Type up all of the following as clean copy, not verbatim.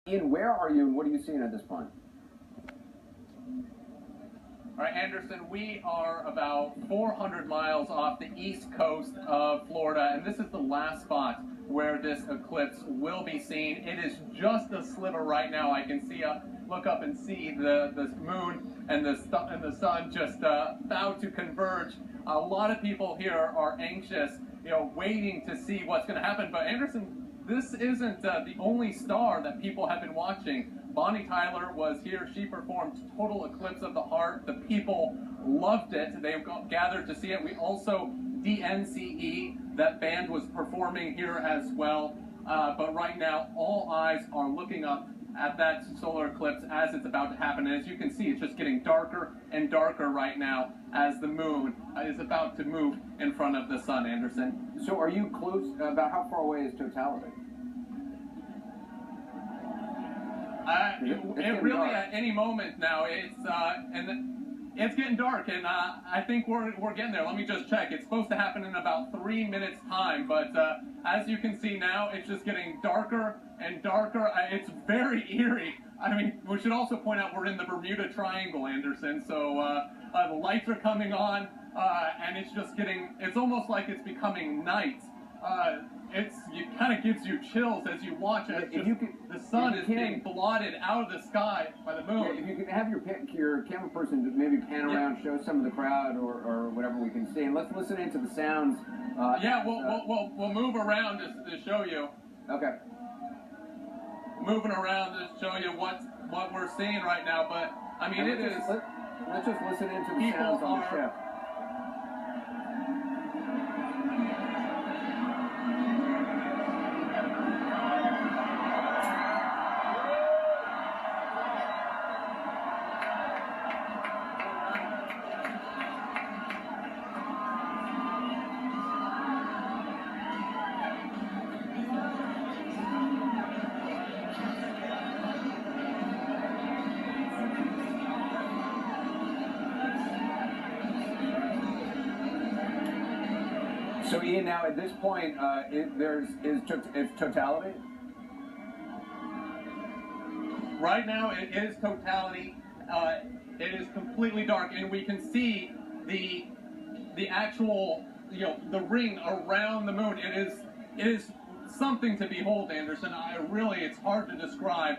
Ian, where are you and what are you seeing at this point? All right, Anderson, we are about 400 miles off the east coast of Florida, and this is the last spot where this eclipse will be seen. It is just a sliver right now. I can see look up and see the moon and the sun just about to converge. A lot of people here are anxious, waiting to see what's going to happen. But Anderson, this isn't the only star that people have been watching. Bonnie Tyler was here. She performed Total Eclipse of the Heart. The people loved it. They gathered to see it. We also, DNCE, that band was performing here as well. But right now, all eyes are looking up at that solar eclipse as it's about to happen. And as you can see, it's just getting darker and darker right now as the moon is about to move in front of the sun, Anderson. So are you close, about how far away is totality? It really dark. At any moment now, it's getting dark, and I think we're getting there. Let me just check. It's supposed to happen in about 3 minutes time, but as you can see now, it's just getting darker and darker. It's very eerie. I mean, we should also point out we're in the Bermuda Triangle, Anderson, so the lights are coming on, and it's almost like it's becoming night. It kind of gives you chills as you watch it. The sun is being blotted out of the sky by the moon. Yeah, if you can have your camera person maybe pan around, show some of the crowd or whatever we can see, and let's listen into the sounds. We'll move around to show you. Okay. Moving around to show you what we're seeing right now, but I mean let's just listen into the sounds on the ship. So Ian, now at this point, it's totality? Right now it is totality. It is completely dark, and we can see the actual, the ring around the moon. It is something to behold, Anderson. It's hard to describe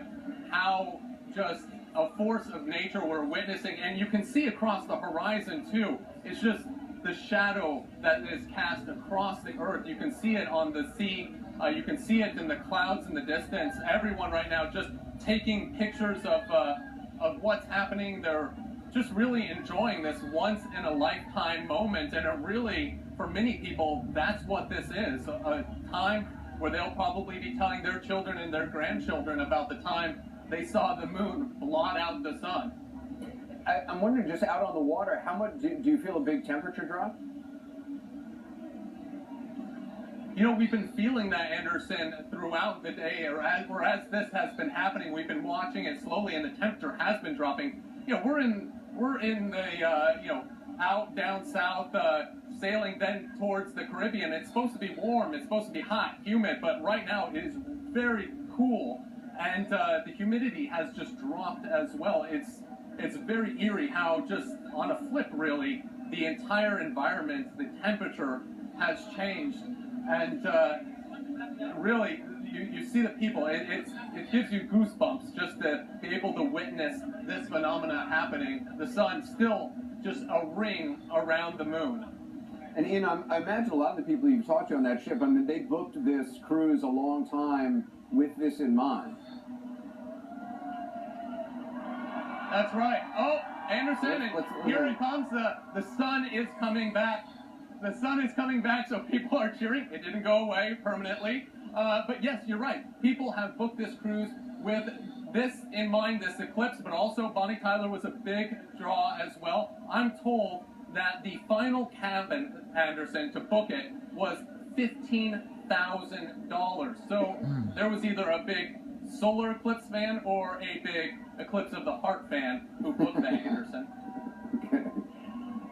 how just a force of nature we're witnessing, and you can see across the horizon too. It's just the shadow that is cast across the earth. You can see it on the sea. You can see it in the clouds in the distance. Everyone right now just taking pictures of what's happening. They're just really enjoying this once-in-a-lifetime moment. And it really, for many people, that's what this is. A time where they'll probably be telling their children and their grandchildren about the time they saw the moon blot out the sun. I'm wondering, just out on the water, how much do you feel a big temperature drop? We've been feeling that, Anderson, throughout the day, or as this has been happening. We've been watching it slowly, and the temperature has been dropping. We're in the out down south, sailing then towards the Caribbean. It's supposed to be warm. It's supposed to be hot, humid, but right now it is very cool, and the humidity has just dropped as well. It's very eerie how just on a flip, really, the entire environment, the temperature has changed. And really, you see the people. It gives you goosebumps just to be able to witness this phenomena happening. The sun still just a ring around the moon. And Ian, I imagine a lot of the people you've talked to on that ship, I mean, they booked this cruise a long time with this in mind. That's right. Oh, Anderson, here it comes. The sun is coming back. The sun is coming back, so people are cheering. It didn't go away permanently. But yes, you're right. People have booked this cruise with this in mind, this eclipse, but also Bonnie Tyler was a big draw as well. I'm told that the final cabin, Anderson, to book it was $15,000. So there was either a big solar eclipse fan or a big Eclipse of the Heart fan who booked that, Anderson.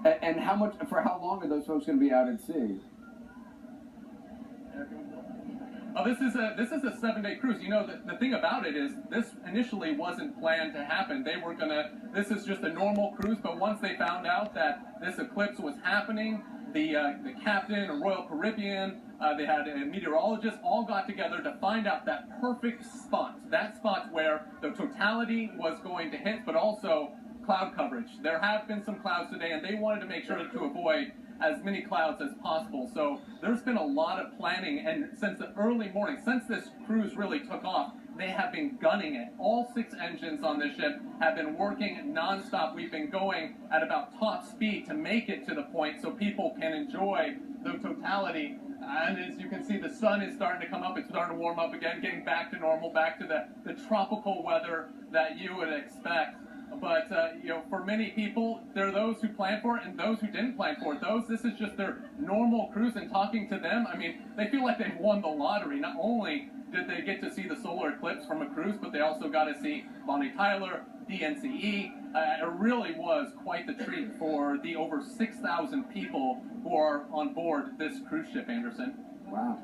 And for how long are those folks going to be out at sea? Oh, this is a 7-day cruise. You know, the thing about it is this initially wasn't planned to happen. They were gonna. This is just a normal cruise, but once they found out that this eclipse was happening, the captain, a Royal Caribbean, they had a meteorologist, all got together to find out that perfect spot. That spot where the totality was going to hit, but also cloud coverage. There have been some clouds today, and they wanted to make sure to avoid as many clouds as possible. So there's been a lot of planning, and since the early morning, since this cruise really took off, they have been gunning it. All 6 engines on this ship have been working nonstop. We've been going at about top speed to make it to the point so people can enjoy the totality. And as you can see, the sun is starting to come up. It's starting to warm up again, getting back to normal, back to the tropical weather that you would expect. But, you know, for many people, there are those who plan for it and those who didn't plan for it. This is just their normal cruise, and talking to them, I mean, they feel like they've won the lottery. Not only did they get to see the solar eclipse from a cruise, but they also got to see Bonnie Tyler, DNCE. It really was quite the treat for the over 6,000 people who are on board this cruise ship, Anderson. Wow.